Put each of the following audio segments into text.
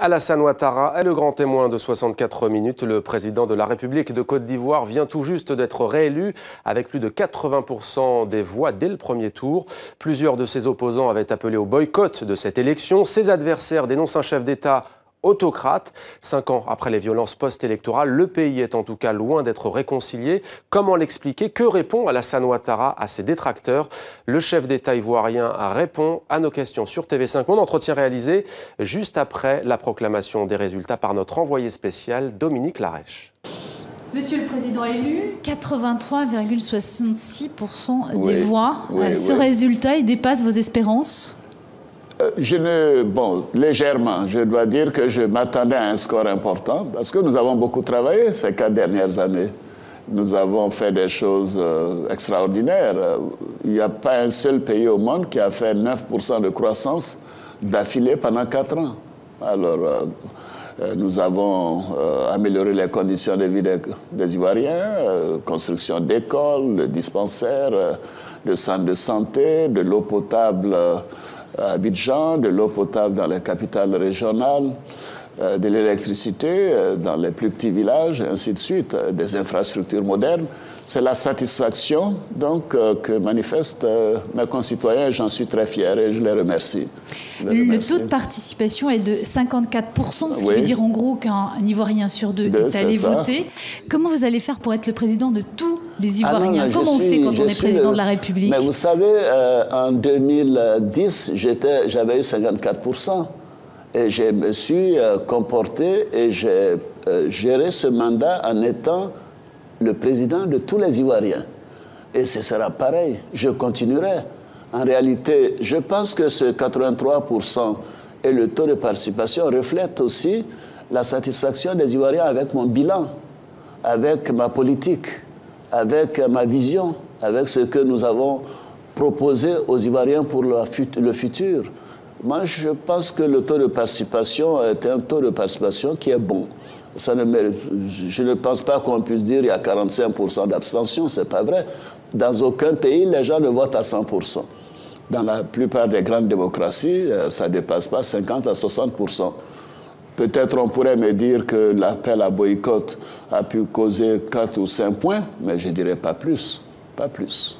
Alassane Ouattara est le grand témoin de 64 minutes. Le président de la République de Côte d'Ivoire vient tout juste d'être réélu avec plus de 80% des voix dès le premier tour. Plusieurs de ses opposants avaient appelé au boycott de cette élection. Ses adversaires dénoncent un chef d'État autocrate. 5 ans après les violences post-électorales, le pays est en tout cas loin d'être réconcilié. Comment l'expliquer? Que répond Alassane Ouattara à ses détracteurs? Le chef d'État ivoirien répond à nos questions sur TV5. Mon entretien réalisé juste après la proclamation des résultats par notre envoyé spécial Dominique Larèche. Monsieur le Président élu, 83,66% des voix. Ce résultat, il dépasse vos espérances? Légèrement. Je dois dire que je m'attendais à un score important parce que nous avons beaucoup travaillé ces 4 dernières années. Nous avons fait des choses extraordinaires. Il n'y a pas un seul pays au monde qui a fait 9% de croissance d'affilée pendant 4 ans. Alors, nous avons amélioré les conditions de vie des Ivoiriens, construction d'écoles, de dispensaires, de centres de santé, de l'eau potable à Abidjan, de l'eau potable dans les capitales régionales, de l'électricité dans les plus petits villages, et ainsi de suite, des infrastructures modernes. C'est la satisfaction donc, que manifestent mes concitoyens et j'en suis très fier et je les remercie. Le taux de participation est de 54%, ce qui veut dire en gros qu'un Ivoirien sur 2 est allé voter. Comment vous allez faire pour être le président de tous les Ivoiriens? Comment on fait quand on est président de la République? Mais vous savez, en 2010, j'avais eu 54%. Et je me suis comporté et j'ai géré ce mandat en étant le président de tous les Ivoiriens. Et ce sera pareil, je continuerai. En réalité, je pense que ce 83% et le taux de participation reflètent aussi la satisfaction des Ivoiriens avec mon bilan, avec ma politique, avec ma vision, avec ce que nous avons proposé aux Ivoiriens pour le futur. Moi, je pense que le taux de participation est un taux de participation qui est bon. Je ne pense pas qu'on puisse dire qu'il y a 45% d'abstention, ce n'est pas vrai. Dans aucun pays, les gens ne votent à 100%. Dans la plupart des grandes démocraties, ça ne dépasse pas 50 à 60%. Peut-être on pourrait me dire que l'appel à boycott a pu causer 4 ou 5 points, mais je ne dirais pas plus. Pas plus.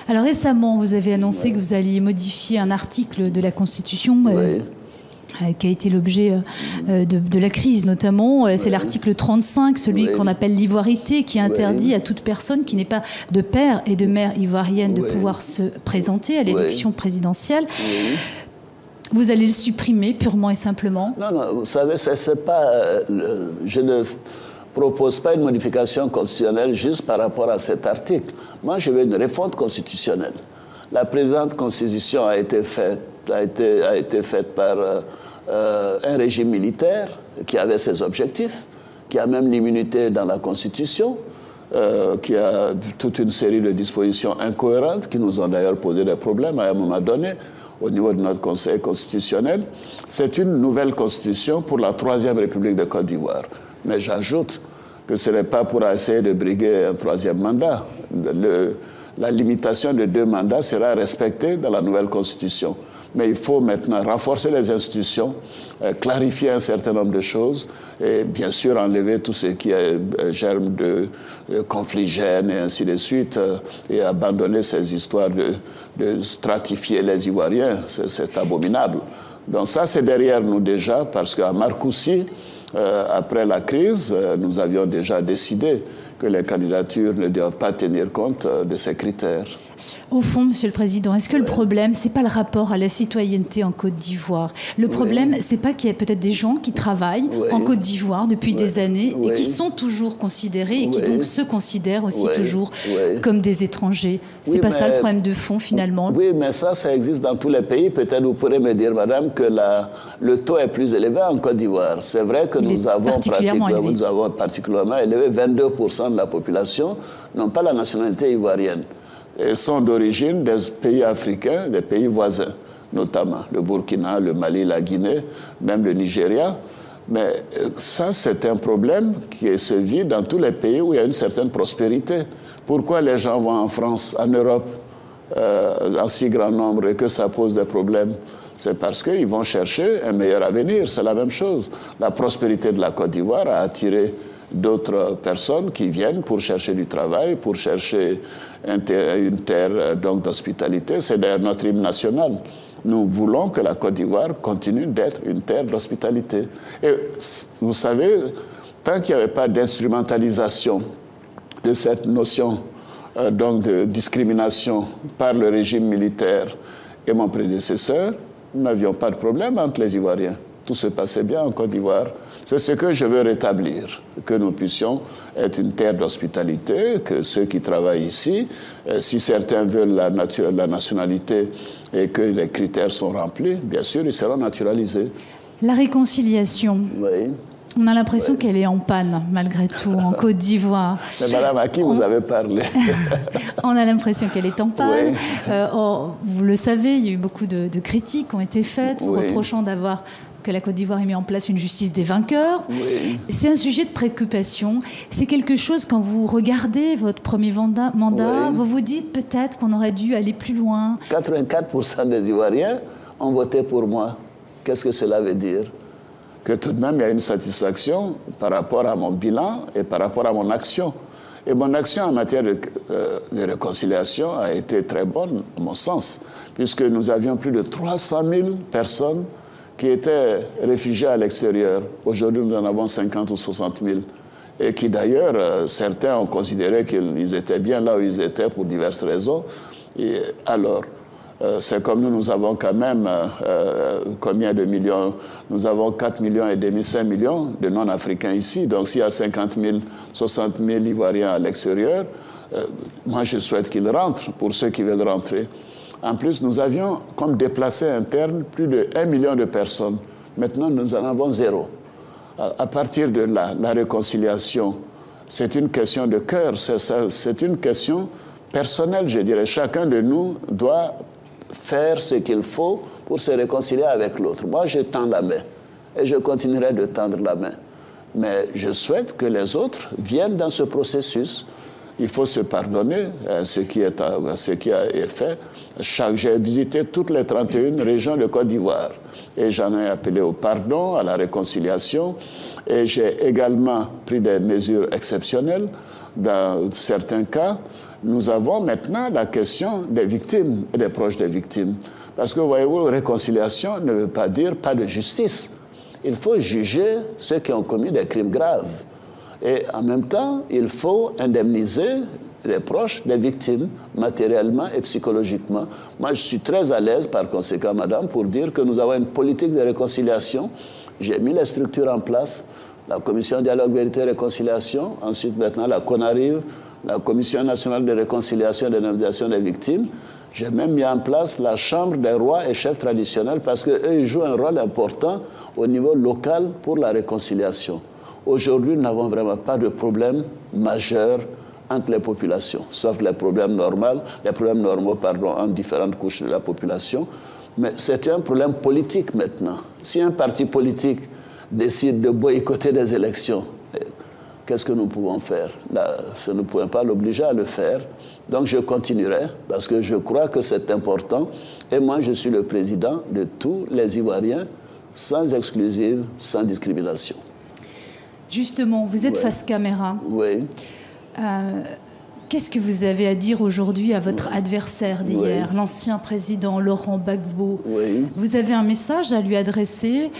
Alors récemment, vous avez annoncé que vous alliez modifier un article de la Constitution qui a été l'objet de la crise notamment. C'est l'article 35, celui qu'on appelle l'ivoirité, qui interdit à toute personne qui n'est pas de père et de mère ivoirienne de pouvoir se présenter à l'élection présidentielle. Vous allez le supprimer purement et simplement? Non, non, vous savez, c'est pas... je ne propose pas une modification constitutionnelle juste par rapport à cet article. Moi, je veux une réforme constitutionnelle. La présente constitution a été faite par un régime militaire qui avait ses objectifs, qui a même l'immunité dans la Constitution, qui a toute une série de dispositions incohérentes qui nous ont d'ailleurs posé des problèmes à un moment donné au niveau de notre Conseil constitutionnel. C'est une nouvelle constitution pour la 3e République de Côte d'Ivoire. Mais j'ajoute que ce n'est pas pour essayer de briguer un 3e mandat. La limitation de 2 mandats sera respectée dans la nouvelle Constitution. Mais il faut maintenant renforcer les institutions, clarifier un certain nombre de choses et bien sûr enlever tout ce qui est germe de conflits gènes et ainsi de suite et abandonner ces histoires de stratifier les Ivoiriens. C'est abominable. Donc ça, c'est derrière nous déjà parce qu'à Marcoussis, après la crise, nous avions déjà décidé que les candidatures ne doivent pas tenir compte de ces critères. Au fond, Monsieur le Président, est-ce que le problème, ce n'est pas le rapport à la citoyenneté en Côte d'Ivoire? Le problème, c'est pas qu'il y a peut-être des gens qui travaillent en Côte d'Ivoire depuis des années et qui sont toujours considérés et qui donc se considèrent aussi toujours comme des étrangers. C'est pas ça le problème de fond, finalement? Oui, mais ça existe dans tous les pays. Peut-être vous pourrez me dire, madame, que le taux est plus élevé en Côte d'Ivoire. C'est vrai que nous avons particulièrement élevé 22% de la population n'ont pas la nationalité ivoirienne. Et sont d'origine des pays africains, des pays voisins, notamment le Burkina, le Mali, la Guinée, même le Nigeria. Mais ça, c'est un problème qui se vit dans tous les pays où il y a une certaine prospérité. Pourquoi les gens vont en France, en Europe, en si grand nombre et que ça pose des problèmes? C'est parce qu'ils vont chercher un meilleur avenir. C'est la même chose. La prospérité de la Côte d'Ivoire a attiré d'autres personnes qui viennent pour chercher du travail, pour chercher une terre d'hospitalité. C'est d'ailleurs notre hymne national. Nous voulons que la Côte d'Ivoire continue d'être une terre d'hospitalité. Et vous savez, tant qu'il n'y avait pas d'instrumentalisation de cette notion de discrimination par le régime militaire et mon prédécesseur, nous n'avions pas de problème entre les Ivoiriens. Tout se passait bien en Côte d'Ivoire. C'est ce que je veux rétablir, que nous puissions être une terre d'hospitalité, que ceux qui travaillent ici, si certains veulent la nationalité et que les critères sont remplis, bien sûr, ils seront naturalisés. La réconciliation. Oui. On a l'impression qu'elle est en panne, malgré tout, en Côte d'Ivoire. Mais madame, à qui vous avez parlé? On a l'impression qu'elle est en panne. Oui. Vous le savez, il y a eu beaucoup de critiques qui ont été faites, vous reprochant que la Côte d'Ivoire ait mis en place une justice des vainqueurs. Oui. C'est un sujet de préoccupation. C'est quelque chose, quand vous regardez votre premier mandat, vous vous dites peut-être qu'on aurait dû aller plus loin. 84% des Ivoiriens ont voté pour moi. Qu'est-ce que cela veut dire? Que tout de même, il y a une satisfaction par rapport à mon bilan et par rapport à mon action. Et mon action en matière de réconciliation a été très bonne, à mon sens, puisque nous avions plus de 300 000 personnes qui étaient réfugiés à l'extérieur. Aujourd'hui, nous en avons 50 ou 60 000. Et qui, d'ailleurs, certains ont considéré qu'ils étaient bien là où ils étaient pour diverses raisons. Et alors, c'est comme nous avons quand même combien de millions? Nous avons 4,5 millions, 5 millions de non-africains ici. Donc s'il y a 50 000, 60 000 Ivoiriens à l'extérieur, moi je souhaite qu'ils rentrent pour ceux qui veulent rentrer. En plus, nous avions comme déplacés internes plus de 1 million de personnes. Maintenant, nous en avons 0. À partir de là, la réconciliation, c'est une question de cœur, c'est une question personnelle, je dirais. Chacun de nous doit faire ce qu'il faut pour se réconcilier avec l'autre. Moi, je tends la main et je continuerai de tendre la main. Mais je souhaite que les autres viennent dans ce processus. Il faut se pardonner ce qui a été fait. J'ai visité toutes les 31 régions de Côte d'Ivoire et j'en ai appelé au pardon, à la réconciliation. Et j'ai également pris des mesures exceptionnelles. Dans certains cas, nous avons maintenant la question des victimes et des proches des victimes. Parce que, voyez-vous, réconciliation ne veut pas dire pas de justice. Il faut juger ceux qui ont commis des crimes graves. Et en même temps, il faut indemniser les proches des victimes, matériellement et psychologiquement. Moi, je suis très à l'aise, par conséquent, madame, pour dire que nous avons une politique de réconciliation. J'ai mis les structures en place, la Commission Dialogue, Vérité et Réconciliation, ensuite maintenant la CONARIV, la Commission nationale de réconciliation et d'indemnisation des victimes. J'ai même mis en place la Chambre des rois et chefs traditionnels parce qu'eux, ils jouent un rôle important au niveau local pour la réconciliation. Aujourd'hui, nous n'avons vraiment pas de problème majeur entre les populations, sauf les problèmes normaux, entre différentes couches de la population. Mais c'est un problème politique maintenant. Si un parti politique décide de boycotter des élections, qu'est-ce que nous pouvons faire? Là, nous ne pouvons pas l'obliger à le faire. Donc je continuerai parce que je crois que c'est important. Et moi, je suis le président de tous les Ivoiriens, sans exclusive, sans discrimination. Justement, vous êtes face caméra. Oui. Qu'est-ce que vous avez à dire aujourd'hui à votre adversaire d'hier, l'ancien président Laurent Gbagbo? Vous avez un message à lui adresser,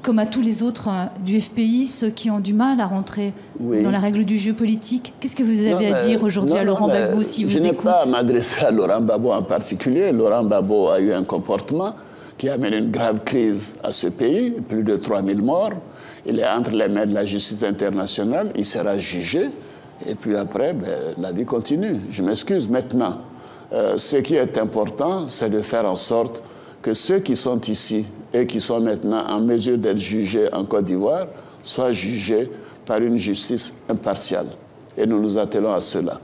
comme à tous les autres du FPI, ceux qui ont du mal à rentrer dans la règle du jeu politique. Qu'est-ce que vous avez à dire aujourd'hui à Laurent Gbagbo si vous écoute? Je n'ai pas à m'adresser à Laurent Gbagbo en particulier. Laurent Gbagbo a eu un comportement qui amène une grave crise à ce pays, plus de 3000 morts. Il est entre les mains de la justice internationale, il sera jugé. Et puis après, la vie continue. Je m'excuse maintenant. Ce qui est important, c'est de faire en sorte que ceux qui sont ici et qui sont maintenant en mesure d'être jugés en Côte d'Ivoire soient jugés par une justice impartiale. Et nous nous attelons à cela.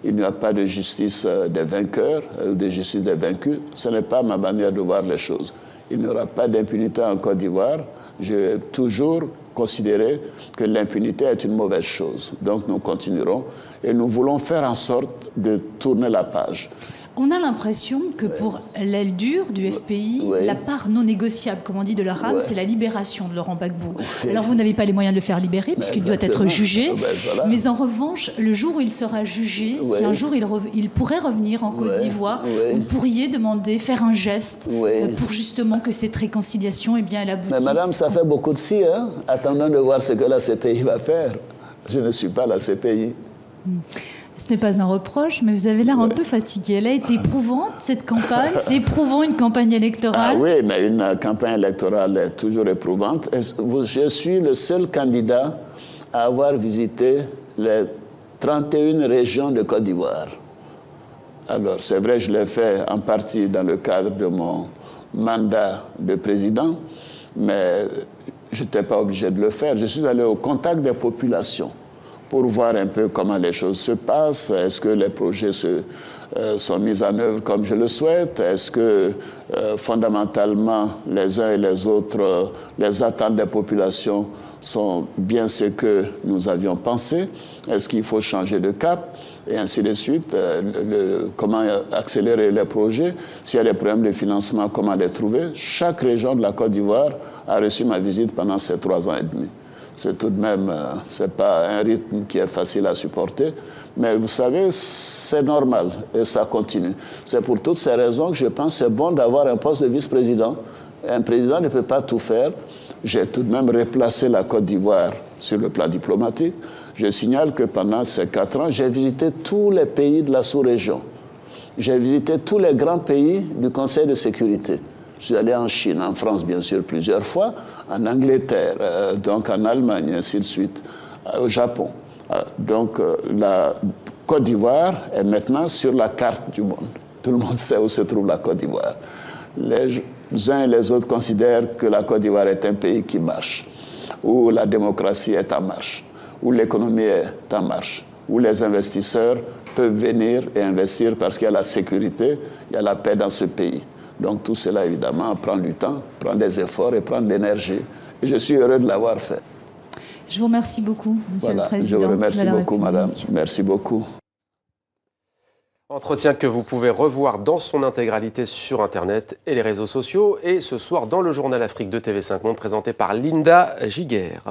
Il n'y a pas de justice des vainqueurs ou de justice des vaincus. Ce n'est pas ma manière de voir les choses. Il n'y aura pas d'impunité en Côte d'Ivoire. J'ai toujours considéré que l'impunité est une mauvaise chose. Donc nous continuerons et nous voulons faire en sorte de tourner la page. On a l'impression que pour l'aile dure du FPI, la part non négociable, comme on dit, de leur âme, c'est la libération de Laurent Gbagbo. Alors vous n'avez pas les moyens de le faire libérer, puisqu'il doit être jugé. Voilà. Mais en revanche, le jour où il sera jugé, si un jour il pourrait revenir en Côte d'Ivoire, vous pourriez demander, faire un geste pour justement que cette réconciliation, eh bien, elle aboutisse. Mais madame, ça fait beaucoup de si, hein. Attendons de voir ce que la CPI va faire. Je ne suis pas la CPI. Ce n'est pas un reproche, mais vous avez l'air un peu fatigué. Elle a été éprouvante, cette campagne. C'est éprouvant, une campagne électorale. Ah oui, mais une campagne électorale est toujours éprouvante. Je suis le seul candidat à avoir visité les 31 régions de Côte d'Ivoire. Alors, c'est vrai, je l'ai fait en partie dans le cadre de mon mandat de président, mais je n'étais pas obligé de le faire. Je suis allé au contact des populations pour voir un peu comment les choses se passent. Est-ce que les projets sont mis en œuvre comme je le souhaite? Est-ce que fondamentalement les uns et les autres, les attentes des populations sont bien ce que nous avions pensé? Est-ce qu'il faut changer de cap? Et ainsi de suite. Comment accélérer les projets? S'il y a des problèmes de financement, comment les trouver? Chaque région de la Côte d'Ivoire a reçu ma visite pendant ces 3 ans et demi. C'est tout de même, c'est pas un rythme qui est facile à supporter, mais vous savez, c'est normal et ça continue. C'est pour toutes ces raisons que je pense que c'est bon d'avoir un poste de vice-président. Un président ne peut pas tout faire. J'ai tout de même replacé la Côte d'Ivoire sur le plan diplomatique. Je signale que pendant ces 4 ans, j'ai visité tous les pays de la sous-région. J'ai visité tous les grands pays du Conseil de sécurité. Je suis allé en Chine, en France, bien sûr, plusieurs fois, en Angleterre, donc en Allemagne, ainsi de suite, au Japon. Donc, la Côte d'Ivoire est maintenant sur la carte du monde. Tout le monde sait où se trouve la Côte d'Ivoire. Les uns et les autres considèrent que la Côte d'Ivoire est un pays qui marche, où la démocratie est en marche, où l'économie est en marche, où les investisseurs peuvent venir et investir parce qu'il y a la sécurité, il y a la paix dans ce pays. Donc tout cela, évidemment, prend du temps, prend des efforts et prend de l'énergie. Et je suis heureux de l'avoir fait. Je vous remercie beaucoup, Monsieur le Président. Je vous remercie beaucoup, Madame. Merci beaucoup. Entretien que vous pouvez revoir dans son intégralité sur Internet et les réseaux sociaux. Et ce soir, dans le journal Afrique de TV5 Monde, présenté par Linda Giguère.